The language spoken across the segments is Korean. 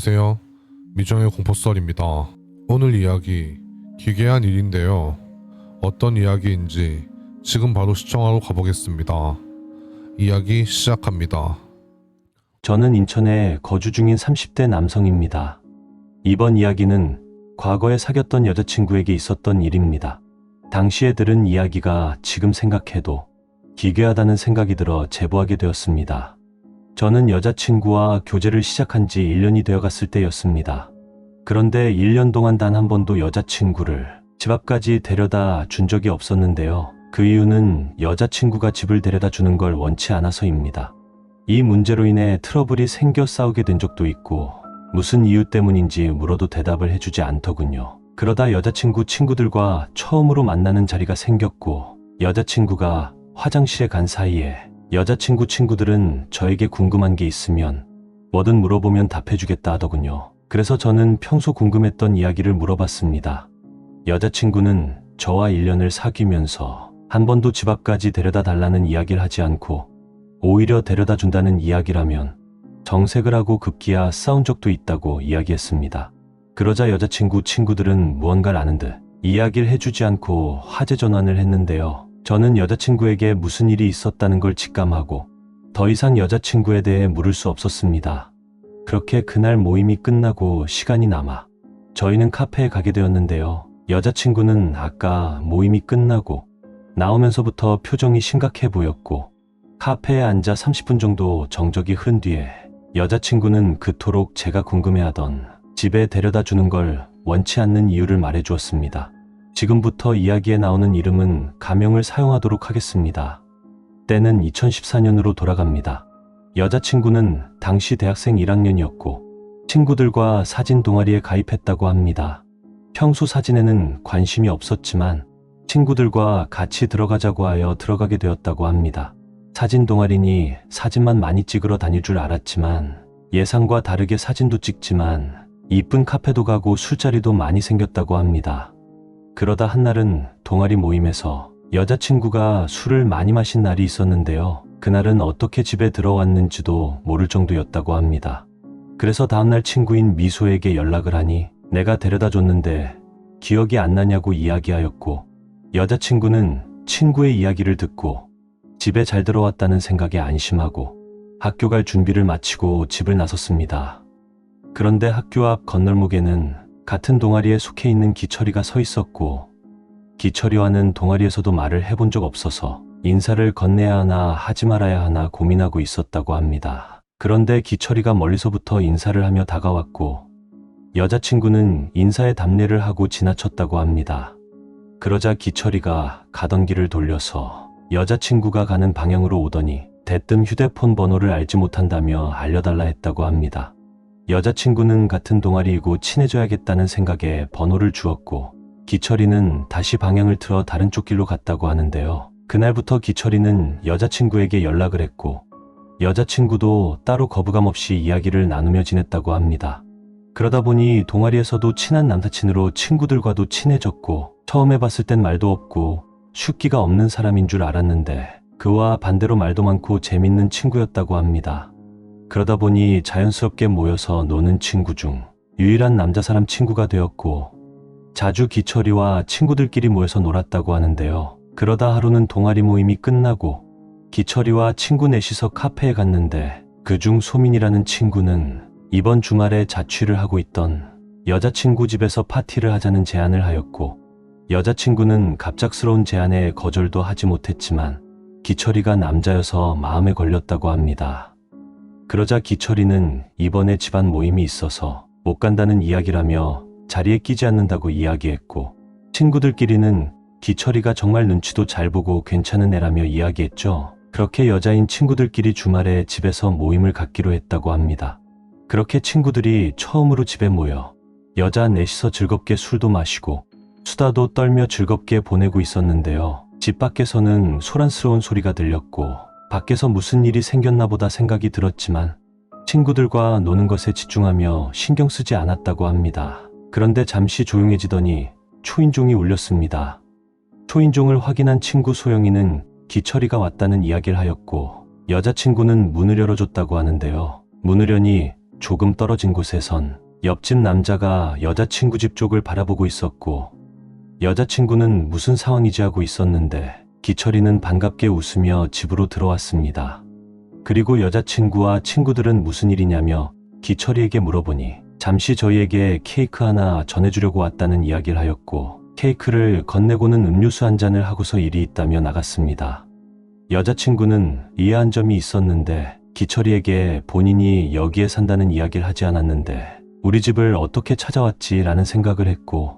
안녕하세요. 미정의 공포썰입니다. 오늘 이야기 기괴한 일인데요. 어떤 이야기인지 지금 바로 시청하러 가보겠습니다. 이야기 시작합니다. 저는 인천에 거주 중인 30대 남성입니다. 이번 이야기는 과거에 사귀었던 여자친구에게 있었던 일입니다. 당시에 들은 이야기가 지금 생각해도 기괴하다는 생각이 들어 제보하게 되었습니다. 저는 여자친구와 교제를 시작한 지 1년이 되어갔을 때였습니다. 그런데 1년 동안 단 한 번도 여자친구를 집 앞까지 데려다 준 적이 없었는데요. 그 이유는 여자친구가 집을 데려다 주는 걸 원치 않아서입니다. 이 문제로 인해 트러블이 생겨 싸우게 된 적도 있고 무슨 이유 때문인지 물어도 대답을 해주지 않더군요. 그러다 여자친구 친구들과 처음으로 만나는 자리가 생겼고 여자친구가 화장실에 간 사이에 여자친구 친구들은 저에게 궁금한 게 있으면 뭐든 물어보면 답해주겠다 하더군요. 그래서 저는 평소 궁금했던 이야기를 물어봤습니다. 여자친구는 저와 1년을 사귀면서 한 번도 집 앞까지 데려다 달라는 이야기를 하지 않고 오히려 데려다 준다는 이야기라면 정색을 하고 급기야 싸운 적도 있다고 이야기했습니다. 그러자 여자친구 친구들은 무언가를 아는 듯 이야기를 해주지 않고 화제 전환을 했는데요. 저는 여자친구에게 무슨 일이 있었다는 걸 직감하고 더 이상 여자친구에 대해 물을 수 없었습니다. 그렇게 그날 모임이 끝나고 시간이 남아 저희는 카페에 가게 되었는데요. 여자친구는 아까 모임이 끝나고 나오면서부터 표정이 심각해 보였고 카페에 앉아 30분 정도 정적이 흐른 뒤에 여자친구는 그토록 제가 궁금해하던 집에 데려다 주는 걸 원치 않는 이유를 말해주었습니다. 지금부터 이야기에 나오는 이름은 가명을 사용하도록 하겠습니다. 때는 2014년으로 돌아갑니다. 여자친구는 당시 대학생 1학년이었고 친구들과 사진 동아리에 가입했다고 합니다. 평소 사진에는 관심이 없었지만 친구들과 같이 들어가자고 하여 들어가게 되었다고 합니다. 사진 동아리니 사진만 많이 찍으러 다닐 줄 알았지만 예상과 다르게 사진도 찍지만 이쁜 카페도 가고 술자리도 많이 생겼다고 합니다. 그러다 한날은 동아리 모임에서 여자친구가 술을 많이 마신 날이 있었는데요. 그날은 어떻게 집에 들어왔는지도 모를 정도였다고 합니다. 그래서 다음날 친구인 미소에게 연락을 하니 내가 데려다 줬는데 기억이 안 나냐고 이야기하였고 여자친구는 친구의 이야기를 듣고 집에 잘 들어왔다는 생각에 안심하고 학교 갈 준비를 마치고 집을 나섰습니다. 그런데 학교 앞 건널목에는 같은 동아리에 속해 있는 기철이가 서 있었고 기철이와는 동아리에서도 말을 해본 적 없어서 인사를 건네야 하나 하지 말아야 하나 고민하고 있었다고 합니다. 그런데 기철이가 멀리서부터 인사를 하며 다가왔고 여자친구는 인사에 답례를 하고 지나쳤다고 합니다. 그러자 기철이가 가던 길을 돌려서 여자친구가 가는 방향으로 오더니 대뜸 휴대폰 번호를 알지 못한다며 알려달라 했다고 합니다. 여자친구는 같은 동아리이고 친해져야겠다는 생각에 번호를 주었고 기철이는 다시 방향을 틀어 다른 쪽 길로 갔다고 하는데요. 그날부터 기철이는 여자친구에게 연락을 했고 여자친구도 따로 거부감 없이 이야기를 나누며 지냈다고 합니다. 그러다 보니 동아리에서도 친한 남사친으로 친구들과도 친해졌고 처음에 봤을 땐 말도 없고 숫기가 없는 사람인 줄 알았는데 그와 반대로 말도 많고 재밌는 친구였다고 합니다. 그러다 보니 자연스럽게 모여서 노는 친구 중 유일한 남자 사람 친구가 되었고 자주 기철이와 친구들끼리 모여서 놀았다고 하는데요. 그러다 하루는 동아리 모임이 끝나고 기철이와 친구 넷이서 카페에 갔는데 그중 소민이라는 친구는 이번 주말에 자취를 하고 있던 여자친구 집에서 파티를 하자는 제안을 하였고 여자친구는 갑작스러운 제안에 거절도 하지 못했지만 기철이가 남자여서 마음에 걸렸다고 합니다. 그러자 기철이는 이번에 집안 모임이 있어서 못 간다는 이야기라며 자리에 끼지 않는다고 이야기했고 친구들끼리는 기철이가 정말 눈치도 잘 보고 괜찮은 애라며 이야기했죠. 그렇게 여자인 친구들끼리 주말에 집에서 모임을 갖기로 했다고 합니다. 그렇게 친구들이 처음으로 집에 모여 여자 넷이서 즐겁게 술도 마시고 수다도 떨며 즐겁게 보내고 있었는데요. 집 밖에서는 소란스러운 소리가 들렸고 밖에서 무슨 일이 생겼나 보다 생각이 들었지만 친구들과 노는 것에 집중하며 신경 쓰지 않았다고 합니다. 그런데 잠시 조용해지더니 초인종이 울렸습니다. 초인종을 확인한 친구 소영이는 기철이가 왔다는 이야기를 하였고 여자친구는 문을 열어줬다고 하는데요. 문을 여니 조금 떨어진 곳에선 옆집 남자가 여자친구 집 쪽을 바라보고 있었고, 여자친구는 무슨 상황이지 하고 있었는데 기철이는 반갑게 웃으며 집으로 들어왔습니다. 그리고 여자친구와 친구들은 무슨 일이냐며 기철이에게 물어보니 잠시 저희에게 케이크 하나 전해주려고 왔다는 이야기를 하였고, 케이크를 건네고는 음료수 한 잔을 하고서 일이 있다며 나갔습니다. 여자친구는 이해한 점이 있었는데 기철이에게 본인이 여기에 산다는 이야기를 하지 않았는데 우리 집을 어떻게 찾아왔지라는 생각을 했고,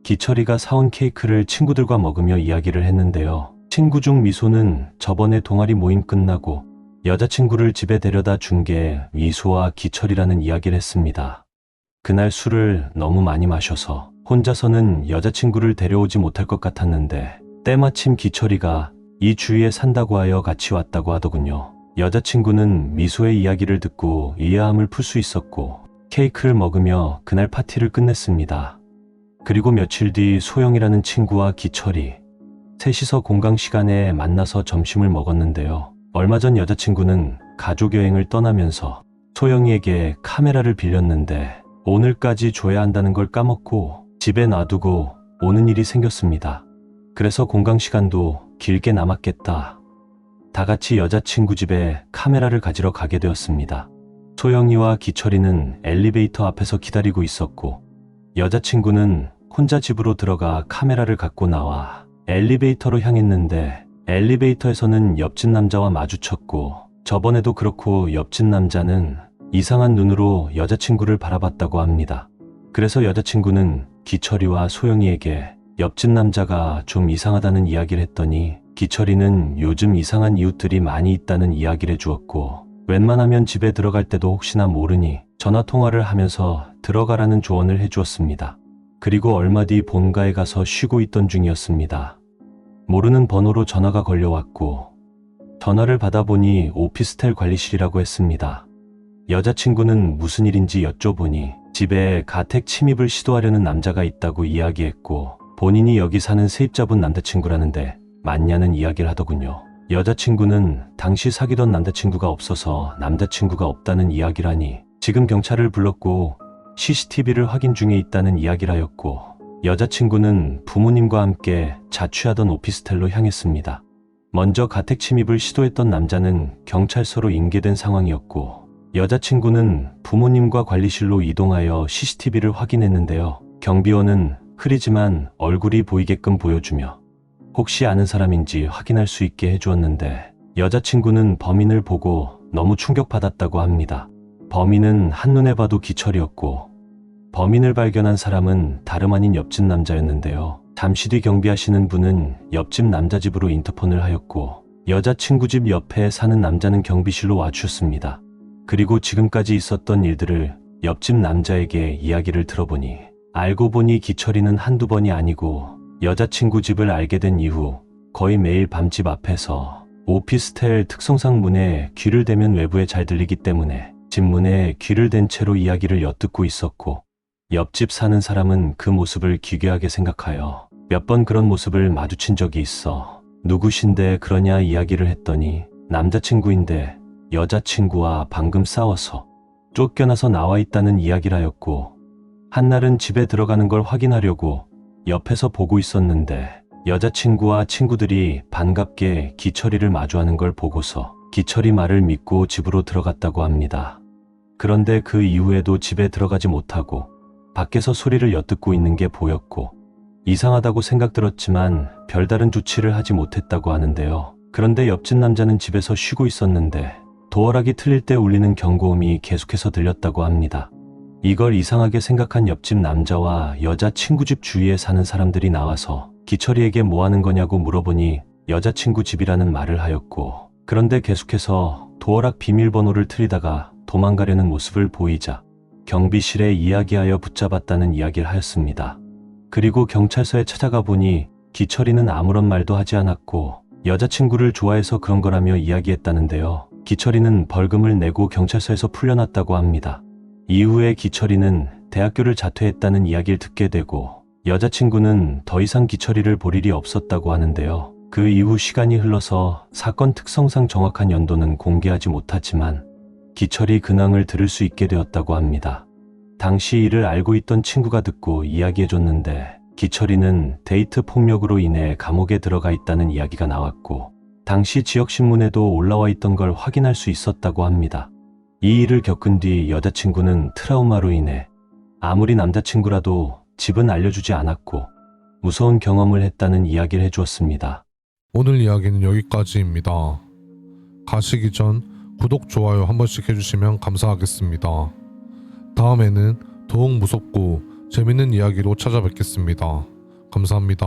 기철이가 사온 케이크를 친구들과 먹으며 이야기를 했는데요. 친구 중 미소는 저번에 동아리 모임 끝나고 여자친구를 집에 데려다 준 게 미소와 기철이라는 이야기를 했습니다. 그날 술을 너무 많이 마셔서 혼자서는 여자친구를 데려오지 못할 것 같았는데 때마침 기철이가 이 주위에 산다고 하여 같이 왔다고 하더군요. 여자친구는 미소의 이야기를 듣고 이해함을 풀 수 있었고 케이크를 먹으며 그날 파티를 끝냈습니다. 그리고 며칠 뒤 소영이라는 친구와 기철이 셋이서 공강 시간에 만나서 점심을 먹었는데요. 얼마 전 여자친구는 가족 여행을 떠나면서 소영이에게 카메라를 빌렸는데 오늘까지 줘야 한다는 걸 까먹고 집에 놔두고 오는 일이 생겼습니다. 그래서 공강 시간도 길게 남았겠다. 다 같이 여자친구 집에 카메라를 가지러 가게 되었습니다. 소영이와 기철이는 엘리베이터 앞에서 기다리고 있었고, 여자친구는 혼자 집으로 들어가 카메라를 갖고 나와 엘리베이터로 향했는데 엘리베이터에서는 옆집 남자와 마주쳤고, 저번에도 그렇고 옆집 남자는 이상한 눈으로 여자친구를 바라봤다고 합니다. 그래서 여자친구는 기철이와 소영이에게 옆집 남자가 좀 이상하다는 이야기를 했더니 기철이는 요즘 이상한 이웃들이 많이 있다는 이야기를 해주었고, 웬만하면 집에 들어갈 때도 혹시나 모르니 전화통화를 하면서 들어가라는 조언을 해주었습니다. 그리고 얼마 뒤 본가에 가서 쉬고 있던 중이었습니다. 모르는 번호로 전화가 걸려왔고 전화를 받아보니 오피스텔 관리실이라고 했습니다. 여자친구는 무슨 일인지 여쭤보니 집에 가택 침입을 시도하려는 남자가 있다고 이야기했고, 본인이 여기 사는 세입자분 남자친구라는데 맞냐는 이야기를 하더군요. 여자친구는 당시 사귀던 남자친구가 없어서 남자친구가 없다는 이야기를 하니 지금 경찰을 불렀고 CCTV를 확인 중에 있다는 이야기를 하였고, 여자친구는 부모님과 함께 자취하던 오피스텔로 향했습니다. 먼저 가택 침입을 시도했던 남자는 경찰서로 인계된 상황이었고, 여자친구는 부모님과 관리실로 이동하여 CCTV를 확인했는데요. 경비원은 흐리지만 얼굴이 보이게끔 보여주며 혹시 아는 사람인지 확인할 수 있게 해주었는데, 여자친구는 범인을 보고 너무 충격받았다고 합니다. 범인은 한눈에 봐도 기철이었고, 범인을 발견한 사람은 다름 아닌 옆집 남자였는데요. 잠시 뒤 경비하시는 분은 옆집 남자 집으로 인터폰을 하였고, 여자친구 집 옆에 사는 남자는 경비실로 와주셨습니다. 그리고 지금까지 있었던 일들을 옆집 남자에게 이야기를 들어보니 알고 보니 기철이는 한두 번이 아니고 여자친구 집을 알게 된 이후 거의 매일 밤집 앞에서 오피스텔 특성상 문에 귀를 대면 외부에 잘 들리기 때문에 집 문에 귀를 댄 채로 이야기를 엿듣고 있었고, 옆집 사는 사람은 그 모습을 기괴하게 생각하여 몇 번 그런 모습을 마주친 적이 있어 누구신데 그러냐 이야기를 했더니 남자친구인데 여자친구와 방금 싸워서 쫓겨나서 나와 있다는 이야기를 하였고, 한날은 집에 들어가는 걸 확인하려고 옆에서 보고 있었는데 여자친구와 친구들이 반갑게 기철이를 마주하는 걸 보고서 기철이 말을 믿고 집으로 들어갔다고 합니다. 그런데 그 이후에도 집에 들어가지 못하고 밖에서 소리를 엿듣고 있는 게 보였고 이상하다고 생각들었지만 별다른 조치를 하지 못했다고 하는데요. 그런데 옆집 남자는 집에서 쉬고 있었는데 도어락이 틀릴 때 울리는 경고음이 계속해서 들렸다고 합니다. 이걸 이상하게 생각한 옆집 남자와 여자친구 집 주위에 사는 사람들이 나와서 기철이에게 뭐 하는 거냐고 물어보니 여자친구 집이라는 말을 하였고, 그런데 계속해서 도어락 비밀번호를 틀리다가 도망가려는 모습을 보이자 경비실에 이야기하여 붙잡았다는 이야기를 하였습니다. 그리고 경찰서에 찾아가 보니 기철이는 아무런 말도 하지 않았고 여자친구를 좋아해서 그런 거라며 이야기했다는데요. 기철이는 벌금을 내고 경찰서에서 풀려났다고 합니다. 이후에 기철이는 대학교를 자퇴했다는 이야기를 듣게 되고 여자친구는 더 이상 기철이를 볼 일이 없었다고 하는데요. 그 이후 시간이 흘러서 사건 특성상 정확한 연도는 공개하지 못하지만 기철이 근황을 들을 수 있게 되었다고 합니다. 당시 이를 알고 있던 친구가 듣고 이야기해줬는데 기철이는 데이트 폭력으로 인해 감옥에 들어가 있다는 이야기가 나왔고 당시 지역신문에도 올라와 있던 걸 확인할 수 있었다고 합니다. 이 일을 겪은 뒤 여자친구는 트라우마로 인해 아무리 남자친구라도 집은 알려주지 않았고 무서운 경험을 했다는 이야기를 해주었습니다. 오늘 이야기는 여기까지입니다. 가시기 전 구독, 좋아요 한 번씩 해주시면 감사하겠습니다. 다음에는 더욱 무섭고 재밌는 이야기로 찾아뵙겠습니다. 감사합니다.